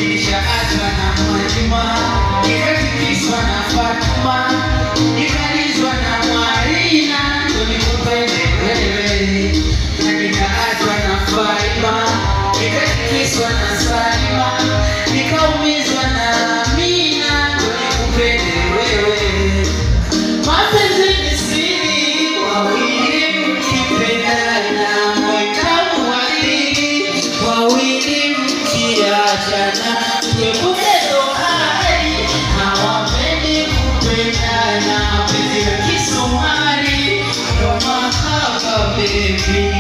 Nishaachwa na Mwajuma, nikatikiswa na Fatuma, nikalizwa na Mwarina, ndo nikupende wewe. Na nikaachwa na Faima, nikatikiswa na Salima, nikaumizwa na Amina, ndo nikupende wewe. Mapenzi ni siri, wawili mkipendana, mwitamu wawili, wawili mkiachana, mkepukendo hai, hawapendi kupendana. Penzi la kisumari, ndo mahaba baby.